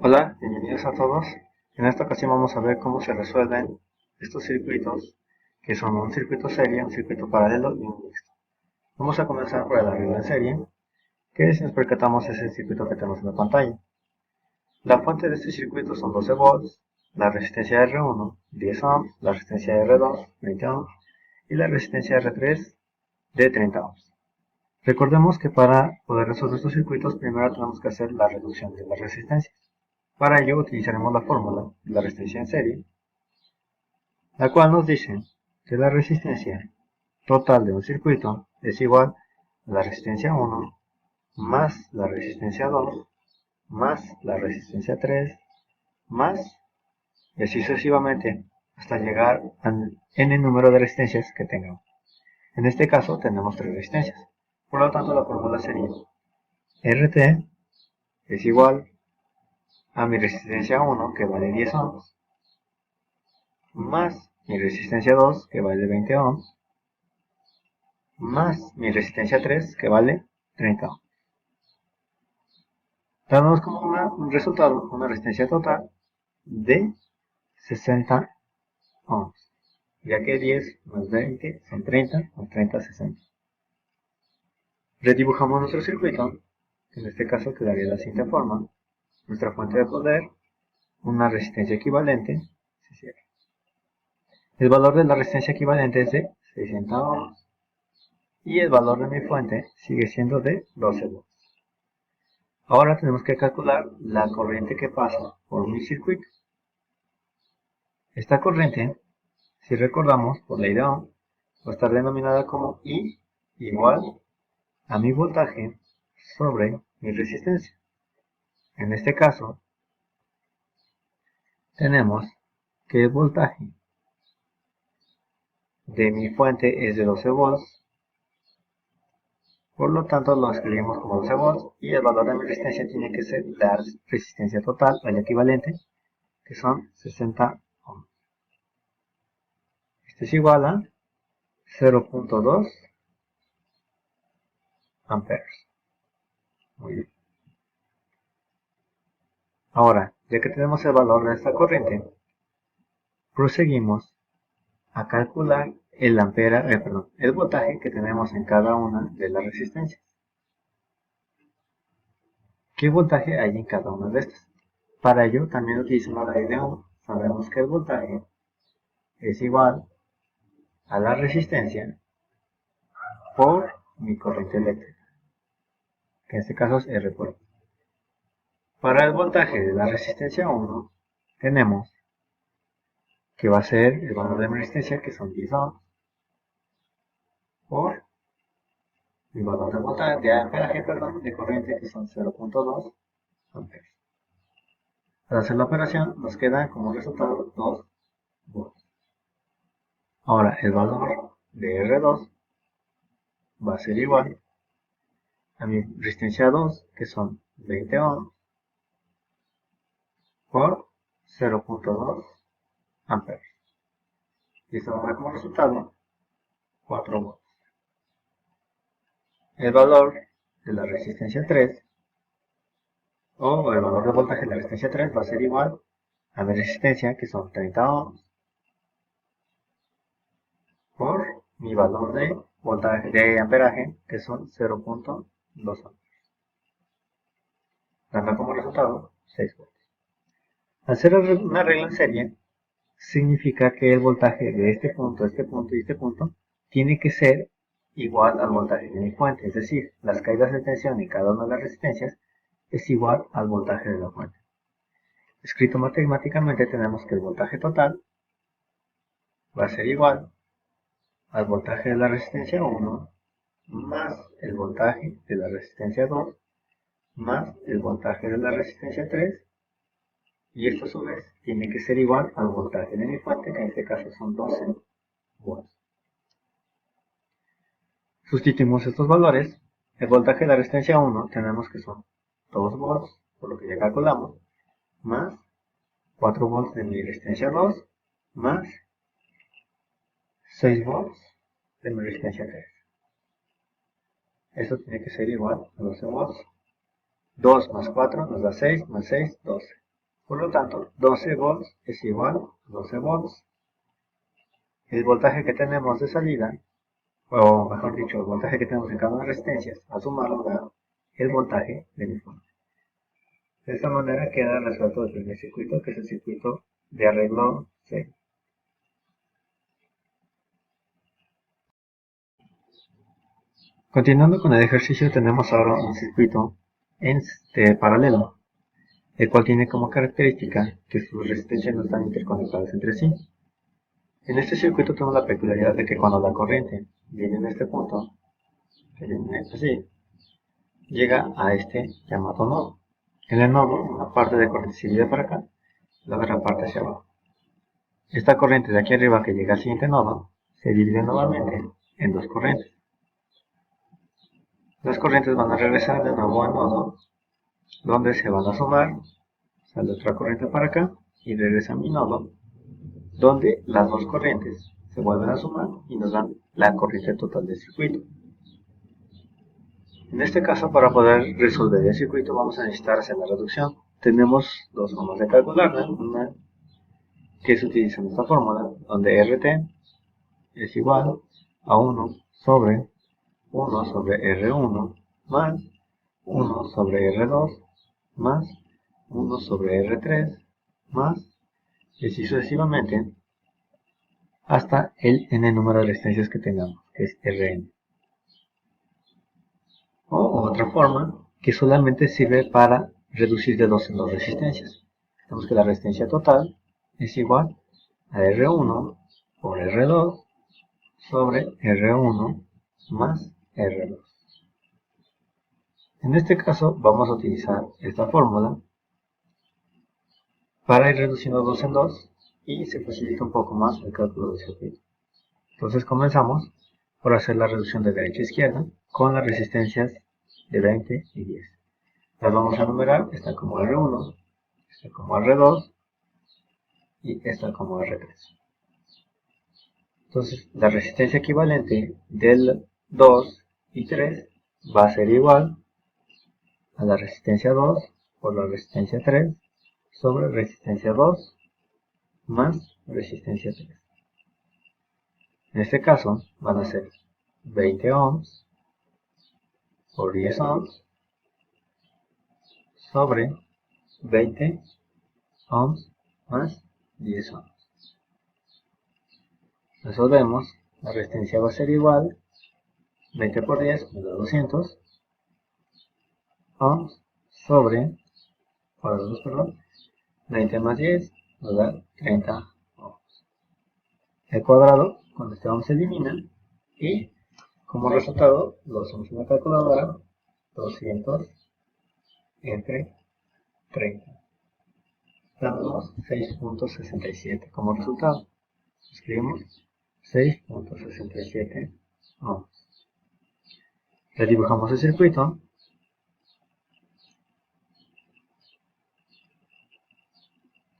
Hola, bienvenidos a todos. En esta ocasión vamos a ver cómo se resuelven estos circuitos, que son un circuito serie, un circuito paralelo y un mixto. Vamos a comenzar por el arreglo en serie, que si nos percatamos es el circuito que tenemos en la pantalla. La fuente de este circuito son 12 volts, la resistencia R1, 10 ohms, la resistencia R2, 20 ohms, y la resistencia R3 de 30 ohms. Recordemos que para poder resolver estos circuitos, primero tenemos que hacer la reducción de las resistencias. Para ello utilizaremos la fórmula de la resistencia en serie, la cual nos dice que la resistencia total de un circuito es igual a la resistencia 1 más la resistencia 2 más la resistencia 3 más y así sucesivamente hasta llegar al n número de resistencias que tengamos. En este caso tenemos 3 resistencias, por lo tanto la fórmula sería RT es igual a mi resistencia 1 que vale 10 ohms más mi resistencia 2 que vale 20 ohms más mi resistencia 3 que vale 30 ohms. Dándonos como un resultado una resistencia total de 60 ohms, ya que 10 más 20 son 30, más 30 60. Redibujamos nuestro circuito, que en este caso quedaría de la siguiente forma. Nuestra fuente de poder, una resistencia equivalente, se cierra. El valor de la resistencia equivalente es de 60 ohms y el valor de mi fuente sigue siendo de 12 volts. Ahora tenemos que calcular la corriente que pasa por mi circuito. Esta corriente, si recordamos por ley de Ohm, va a estar denominada como I igual a mi voltaje sobre mi resistencia. En este caso, tenemos que el voltaje de mi fuente es de 12 volts, por lo tanto lo escribimos como 12 volts y el valor de mi resistencia tiene que ser la resistencia total, o el equivalente, que son 60 ohms. Esto es igual a 0.2 amperes. Muy bien. Ahora, ya que tenemos el valor de esta corriente, proseguimos a calcular el voltaje que tenemos en cada una de las resistencias. ¿Qué voltaje hay en cada una de estas? Para ello también utilizamos la ley de Ohm. Sabemos que el voltaje es igual a la resistencia por mi corriente eléctrica, que en este caso es R por I. Para el voltaje de la resistencia 1 tenemos que va a ser el valor de mi resistencia, que son 10 ohms, por mi valor de voltaje, de amperaje, de corriente, que son 0.2 amperes. Al hacer la operación nos quedan como resultado 2 volts. Ahora el valor de R2 va a ser igual a mi resistencia 2, que son 20 ohms, por 0.2 amperes. Y esto va a dar como resultado 4 volts. El valor de la resistencia 3, o el valor de voltaje de la resistencia 3, va a ser igual a mi resistencia, que son 30 ohms, por mi valor de voltaje de amperaje, que son 0.2 amperes, dando como resultado 6 volts. Al ser una regla en serie, significa que el voltaje de este punto y este punto tiene que ser igual al voltaje de mi fuente, es decir, las caídas de tensión en cada una de las resistencias es igual al voltaje de la fuente. Escrito matemáticamente tenemos que el voltaje total va a ser igual al voltaje de la resistencia 1 más el voltaje de la resistencia 2 más el voltaje de la resistencia 3, y esto a su vez tiene que ser igual al voltaje de mi fuente, que en este caso son 12 volts. Sustituimos estos valores. El voltaje de la resistencia 1 tenemos que son 2 volts, por lo que ya calculamos, más 4 volts de mi resistencia 2, más 6 volts de mi resistencia 3. Esto tiene que ser igual a 12 volts. 2 más 4 nos da 6, más 6, 12. Por lo tanto, 12 volts es igual a 12 volts. El voltaje que tenemos de salida, o mejor dicho, el voltaje que tenemos en cada una de las resistencias, a sumarlo da el voltaje del uniforme. De esta manera queda resuelto el primer circuito, que es el circuito de arreglo C. Continuando con el ejercicio, tenemos ahora un circuito paralelo, el cual tiene como característica que sus resistencias no están interconectadas entre sí. En este circuito tenemos la peculiaridad de que cuando la corriente viene en este punto, que viene así, llega a este llamado nodo. En el nodo, una parte de corriente se divide para acá, la otra parte hacia abajo. Esta corriente de aquí arriba que llega al siguiente nodo, se divide nuevamente en dos corrientes. Las corrientes van a regresar de nuevo al nodo, donde se van a sumar, sale otra corriente para acá, y regresa a mi nodo, donde las dos corrientes se vuelven a sumar y nos dan la corriente total del circuito. En este caso, para poder resolver el circuito, vamos a necesitar hacer la reducción. Tenemos dos formas de calcularla, una que se utiliza en esta fórmula, donde RT es igual a 1 sobre R1 más 1 sobre R2 más 1 sobre R3 más, y así sucesivamente, hasta el n número de resistencias que tengamos, que es Rn. O otra forma, que solamente sirve para reducir de dos en dos resistencias. Tenemos que la resistencia total es igual a R1 por R2 sobre R1 más R2. En este caso vamos a utilizar esta fórmula para ir reduciendo dos en dos y se facilita un poco más el cálculo del circuito. Entonces comenzamos por hacer la reducción de derecha a izquierda con las resistencias de 20 y 10. Las vamos a numerar, esta como R1, esta como R2 y esta como R3. Entonces la resistencia equivalente del 2 y 3 va a ser igual a la resistencia 2 por la resistencia 3 sobre resistencia 2 más resistencia 3. En este caso van a ser 20 ohms por 10 ohms sobre 20 ohms más 10 ohms. Resolvemos, la resistencia va a ser igual, 20 por 10 nos da 200 ohms sobre, 20 más 10 nos da 30 ohms. El cuadrado con este ohm se elimina y como resultado lo hacemos en la calculadora, 200 entre 30. Damos 6.67 como resultado. Escribimos 6.67 ohms. Redibujamos el circuito.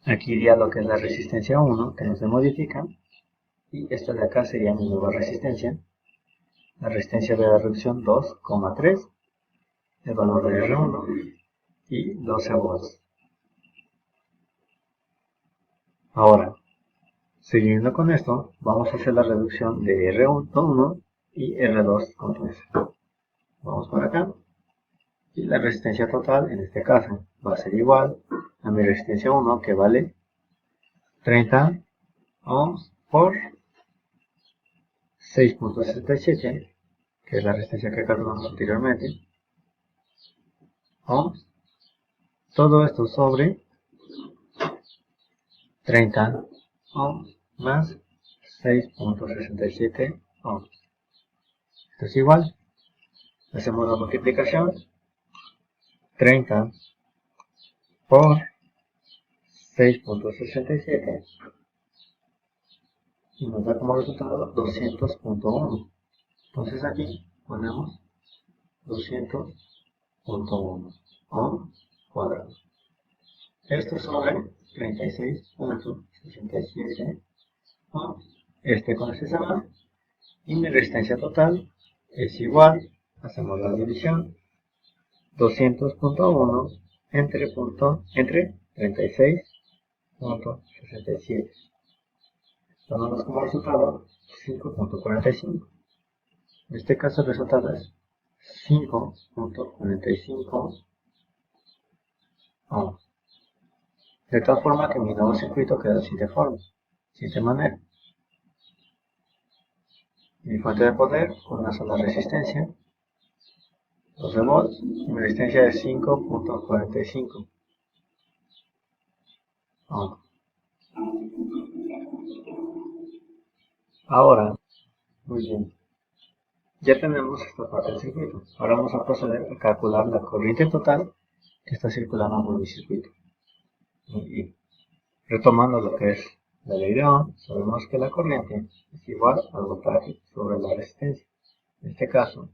Aquí iría lo que es la resistencia 1, que no se modifica. Y esta de acá sería mi nueva resistencia. La resistencia de la reducción 2,3. El valor de R1 y 12 volts. Ahora, siguiendo con esto, vamos a hacer la reducción de R1 y R2 con 3. Vamos por acá. Y la resistencia total, en este caso, va a ser igual a mi resistencia 1, que vale 30 ohms por 6.67, que es la resistencia que calculamos anteriormente, ohms. Todo esto sobre 30 ohms más 6.67 ohms. Esto es igual. Hacemos la multiplicación. 30 por 6.67 y nos da como resultado 200.1. Entonces aquí ponemos 200.1 ohms cuadrados. Esto sobre 36.67 ohms. Este con este se va. Y mi resistencia total es igual, hacemos la división, 200.1 entre 36.67, dándonos como resultado 5.45. En este caso el resultado es 5.45 ohms. De tal forma que mi nuevo circuito queda de la siguiente manera. Mi fuente de poder con una sola resistencia, 12 volts, y mi resistencia es 5.45 ohms. Ahora, muy bien, ya tenemos esta parte del circuito. Ahora vamos a proceder a calcular la corriente total que está circulando por mi circuito. Y retomando lo que es la ley de Ohm, sabemos que la corriente es igual al voltaje sobre la resistencia. En este caso,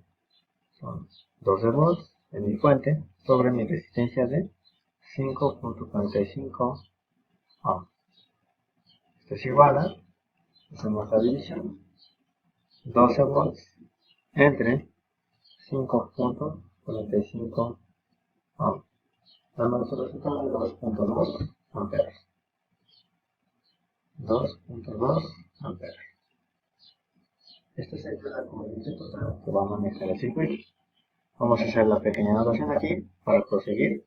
son 12 volts en mi fuente sobre mi resistencia de 5.45 ohms. Esto es igual a, hacemos la división, 12 volts entre 5.45 ohms. Damos el resultado de 2.2 amperes. 2.2 amperes. Esta sería la corriente total que va a manejar el circuito. Vamos a hacer la pequeña anotación aquí para proseguir.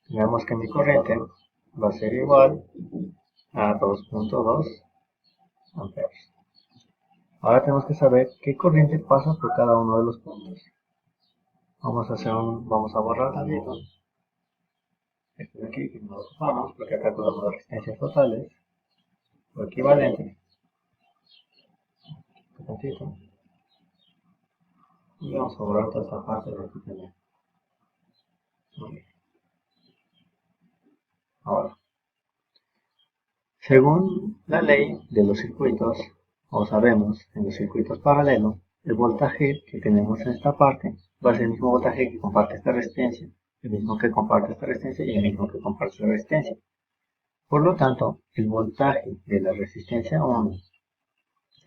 Veamos que mi corriente va a ser igual a 2.2 amperes. Ahora tenemos que saber qué corriente pasa por cada uno de los puntos. Vamos a borrar tantito este de aquí que no lo ocupamos porque acá calculamos las resistencias totales o equivalentes. Tantito. Y vamos a borrar toda esta parte de aquí también. Ahora, según la ley de los circuitos, o sabemos en los circuitos paralelos, el voltaje que tenemos en esta parte va a ser el mismo voltaje que comparte esta resistencia, el mismo que comparte esta resistencia y el mismo que comparte esta resistencia. Por lo tanto, el voltaje de la resistencia 1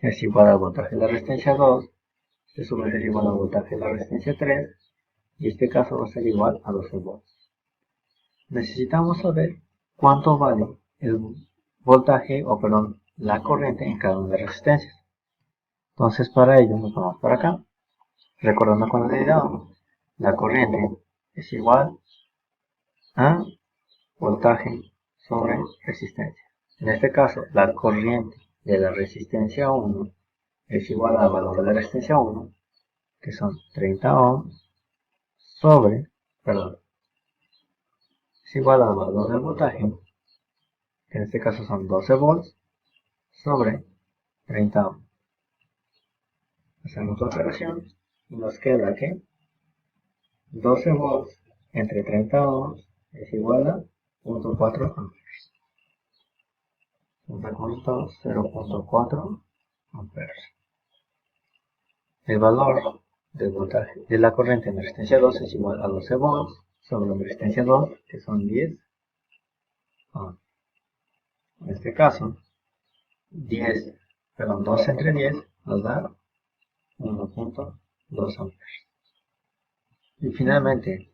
es igual al voltaje de la resistencia 2, este sube a ser igual al voltaje de la resistencia 3, y este caso va a ser igual a 12 volts. Necesitamos saber cuánto vale el voltaje, la corriente en cada una de las resistencias. Entonces para ello nos vamos para acá. Recordando con la ley de Ohm, la corriente es igual a voltaje sobre resistencia. En este caso, la corriente de la resistencia 1 es igual al valor de la resistencia 1, que son 30 ohms, es igual al valor del voltaje, que en este caso son 12 volts, sobre 30 ohms. Hacemos la operación y nos queda que 12 volts entre 30 ohms es igual a 0.4 amperes. Junto 0.4 amperes. El valor del voltaje de la corriente en la resistencia 2 es igual a 12 volts sobre la resistencia 2, que son 10 ohms. En este caso, 2 entre 10 nos da 1.2 amperes. Y finalmente,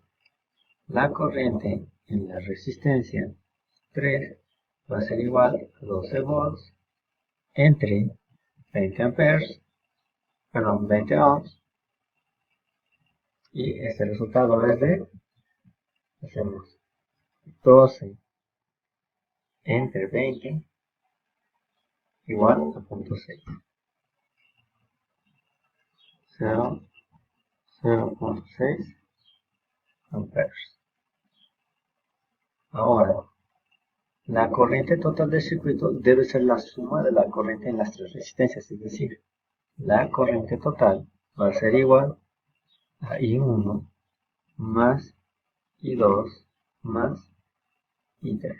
la corriente en la resistencia 3 va a ser igual a 12 volts entre 20 ohms, y este resultado es de, hacemos 12 entre 20 igual a 0.6. 0.6 amperes. Ahora, la corriente total del circuito debe ser la suma de la corriente en las tres resistencias, es decir, la corriente total va a ser igual a I1 más I2 más I3.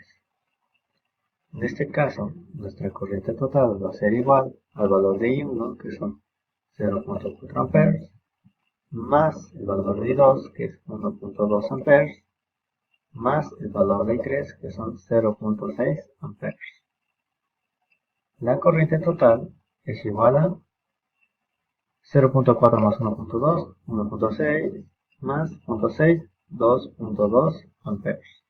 En este caso, nuestra corriente total va a ser igual al valor de I1, que son 0.4 amperes, más el valor de I2, que es 1.2 amperes, más el valor de I3, que son 0.6 amperes. La corriente total es igual a 0.4 más 1.2, 1.6 más 0.6, 2.2 amperes.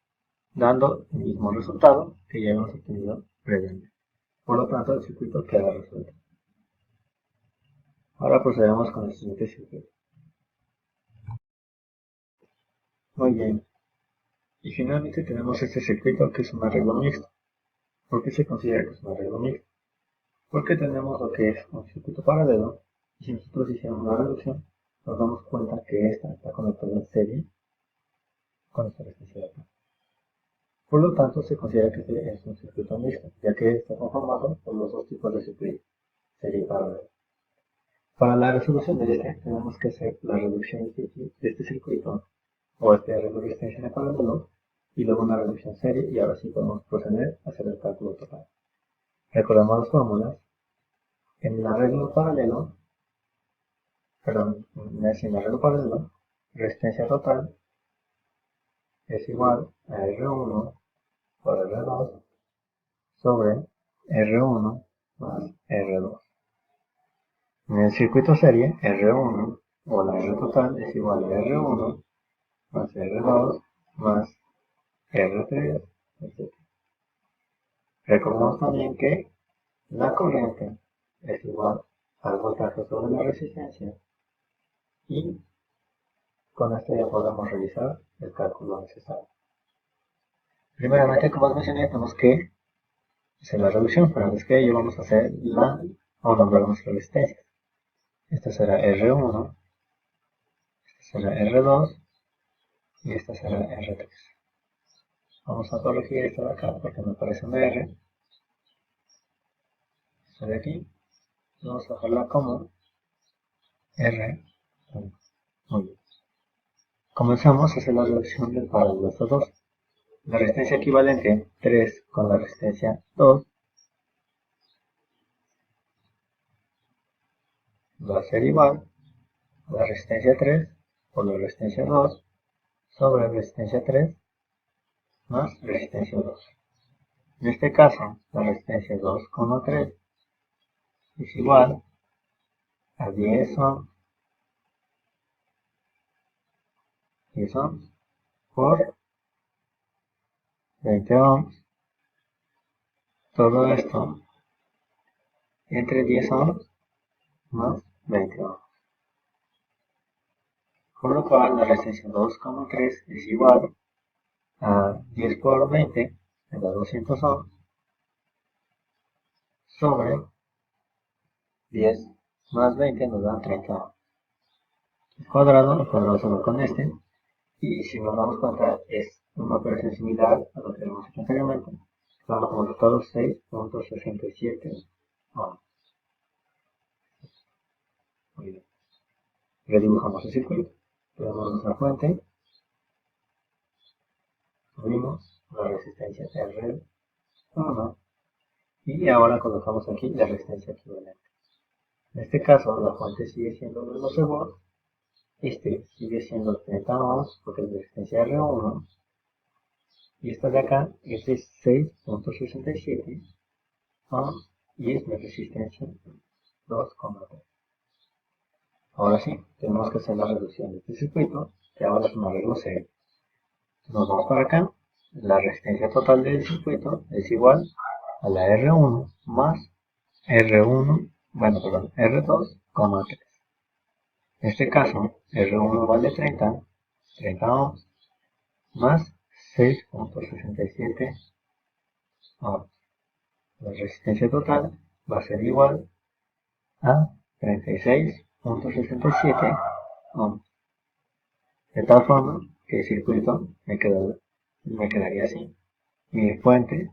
dando el mismo resultado que ya hemos obtenido previamente. Por lo tanto, el circuito queda resuelto. Ahora procedemos con el siguiente circuito. Muy bien. Y finalmente tenemos este circuito que es un arreglo mixto. ¿Por qué se considera que es un arreglo mixto? Porque tenemos lo que es un circuito paralelo, y si nosotros hiciéramos una reducción, nos damos cuenta que esta está conectada en serie con esta resistencia de acá. Por lo tanto, se considera que este es un circuito mixto, ya que está conformado por los dos tipos de circuito, serie y paralelo. Para la resolución de este, tenemos que hacer la reducción de este circuito, o este arreglo de resistencia en paralelo, y luego una reducción serie, y ahora sí podemos proceder a hacer el cálculo total. Recordemos las fórmulas. En el arreglo paralelo, resistencia total es igual a R1 por R2 sobre R1 más R2. En el circuito serie, R1 o la R total es igual a R1 más R2 más R3, etc. Recordemos también que la corriente es igual al voltaje sobre la resistencia y con esto ya podemos realizar el cálculo necesario. Primeramente, como os mencioné, tenemos que hacer la reducción, pero antes que ello vamos a hacer o nombrar nuestras resistencias. Esta será R1, esta será R2 y esta será R3. Vamos a corregir esta de acá porque me parece una R. Esta de aquí, vamos a dejarla como R1. Muy bien. Comenzamos a hacer la reducción del paralelo de estos dos. La resistencia equivalente 3 con la resistencia 2 va a ser igual a la resistencia 3 por la resistencia 2 sobre resistencia 3 más resistencia 2. En este caso, la resistencia 2,3 es igual a 10 ohms, 10 ohms por 20 ohms. Todo esto entre 10 ohms más 20 ohms. Por lo cual, la resistencia 2,3 es igual a 10 por 20, me da 200 ohms, sobre 10 más 20 nos da 30 ohms. El cuadrado se va con este, y si nos damos cuenta es una operación similar a lo que hemos hecho anteriormente, dando como resultado 6.67 ohms. Muy bien. Redibujamos el circuito, tenemos nuestra fuente, subimos la resistencia R1 y ahora colocamos aquí la resistencia equivalente. En este caso la fuente sigue siendo de 12 volts, este sigue siendo 30 ohms porque es de resistencia R1 y esta de acá es de 6.67 ohms y es de resistencia 2,3. Ahora sí, tenemos que hacer la reducción de este circuito, que ahora es un arreglo serio. Nos vamos para acá, la resistencia total del circuito es igual a la R1 más R2,3. En este caso, R1 vale 30 ohms, más 6.67 ohms. La resistencia total va a ser igual a 36.67 ohms. De tal forma que el circuito me quedaría así. Mi fuente,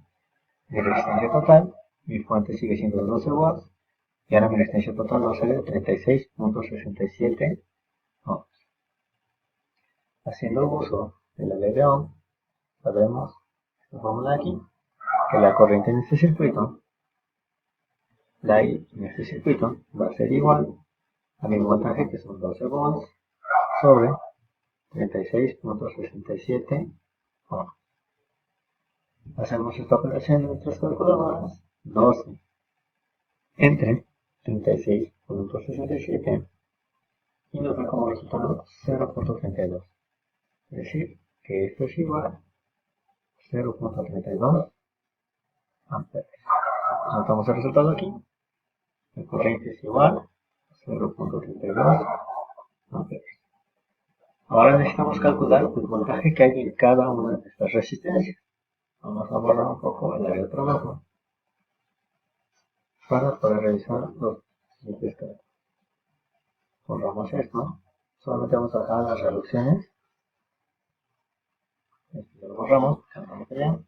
mi resistencia total, mi fuente sigue siendo 12 watts, y ahora mi resistencia total va a ser de 36.67 ohms. Haciendo uso de la ley de Ohm, sabemos, esta fórmula de aquí, que la corriente en este circuito, la I en este circuito, va a ser igual a mi voltaje, que son 12 volts, sobre 36.67 ohms. Hacemos esta operación en nuestras calculadoras, 12 entre 36.67 y nos da como resultado 0.32. Es decir, que esto es igual a 0.32 amperes. Notamos el resultado aquí. La corriente es igual a 0.32 amperes. Ahora necesitamos calcular el voltaje que hay en cada una de estas resistencias. Vamos a borrar un poco el área de trabajo para poder realizar los siguientes cálculos. Borramos esto. Solamente vamos a dejar las reducciones. Esto lo borramos. Cambiamos allá.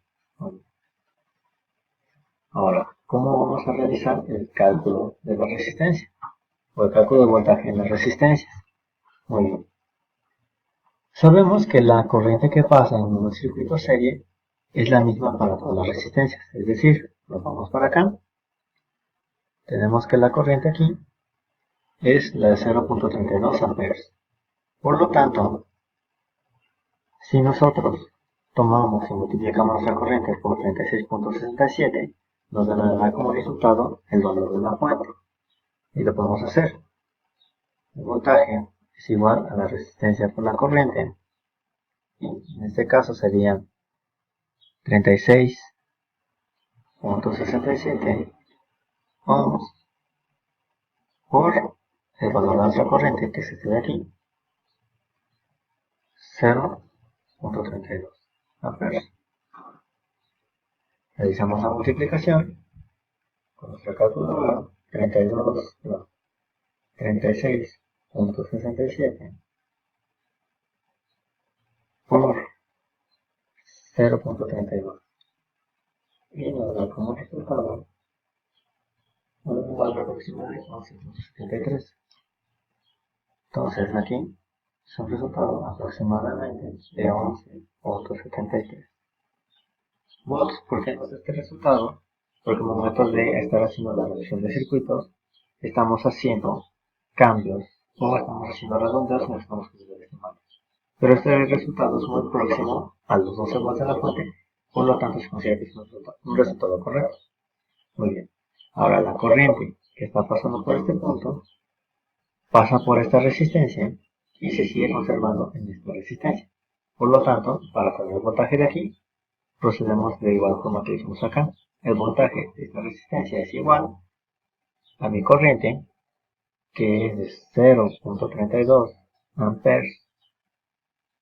Ahora, ¿cómo vamos a realizar el cálculo de la resistencia? O el cálculo de voltaje en las resistencias. Muy bien. Sabemos que la corriente que pasa en un circuito serie es la misma para todas las resistencias. Es decir, nos vamos para acá. Tenemos que la corriente aquí es la de 0.32 amperes. Por lo tanto, si nosotros tomamos y multiplicamos nuestra corriente por 36.67, nos dará como resultado el valor de la fuente. Y lo podemos hacer. El voltaje es igual a la resistencia por la corriente. Y en este caso serían 36.67 ohms por el valor de nuestra corriente, que es este de aquí, 0.32 amperes. Realizamos la multiplicación con nuestra calculadora. 36.67 por 0.32 y nos da como resultado un valor aproximado de 11.73. Entonces aquí es un resultado aproximadamente de 11.73 volts. ¿Por qué nos da este resultado? Porque al momento de estar haciendo la revisión de circuitos, estamos haciendo cambios o estamos haciendo redondeos en los niveles decimales. Pero este resultado es muy próximo a los 12 volts de la fuente, por lo tanto se considera que es un resultado correcto. Muy bien. Ahora la corriente que está pasando por este punto pasa por esta resistencia y se sigue conservando en esta resistencia. Por lo tanto, para saber el voltaje de aquí, procedemos de igual forma que hicimos acá. El voltaje de esta resistencia es igual a mi corriente, que es de 0.32 amperes,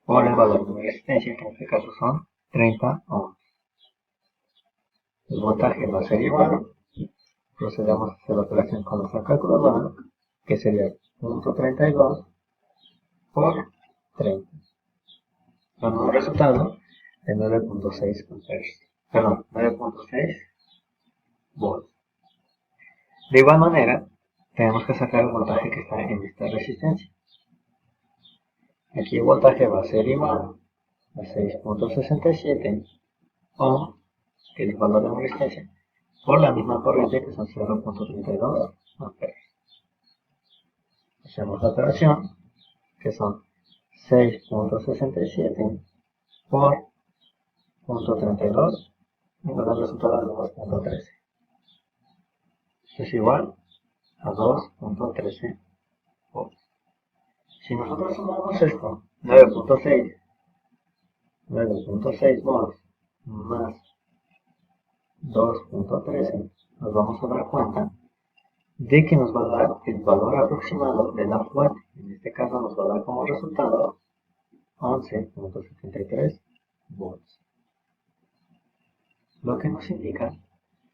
por el valor de mi resistencia, que en este caso son 30 ohms. El voltaje va a ser igual. Procedemos a hacer la operación con nuestra calculadora, que sería 0.32 por 30. Dando un resultado de 9.6 amperes. Perdón, 9.6 volts. De igual manera, tenemos que sacar el voltaje que está en esta resistencia. Aquí el voltaje va a ser igual a 6.67 ohms, que es el valor de la resistencia, por la misma corriente, que son 0.32 amperes. Hacemos la operación, que son 6.67 por 0.32 y nos da el resultado de 2.13. Esto es igual a 2.13 volts. Si nosotros sumamos esto, 9.6 volts más 2.13, nos vamos a dar cuenta de que nos va a dar el valor aproximado de la fuente. En este caso nos va a dar como resultado 11.73 volts. Lo que nos indica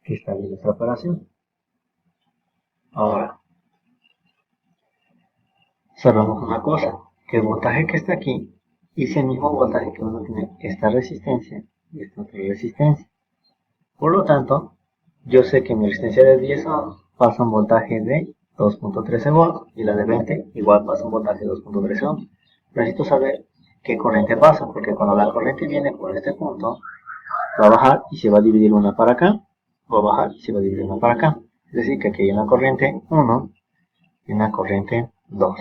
que está bien esta operación. Ahora, sabemos una cosa, que el voltaje que está aquí es el mismo voltaje que uno tiene esta resistencia y esta otra resistencia. Por lo tanto, yo sé que mi resistencia de 10 ohms pasa un voltaje de 2.13 volts y la de 20 igual pasa un voltaje de 2.13 ohms. Necesito saber qué corriente pasa, porque cuando la corriente viene por este punto, va a bajar y se va a dividir una para acá, va a bajar y se va a dividir una para acá. Es decir, que aquí hay una corriente 1 y una corriente 2.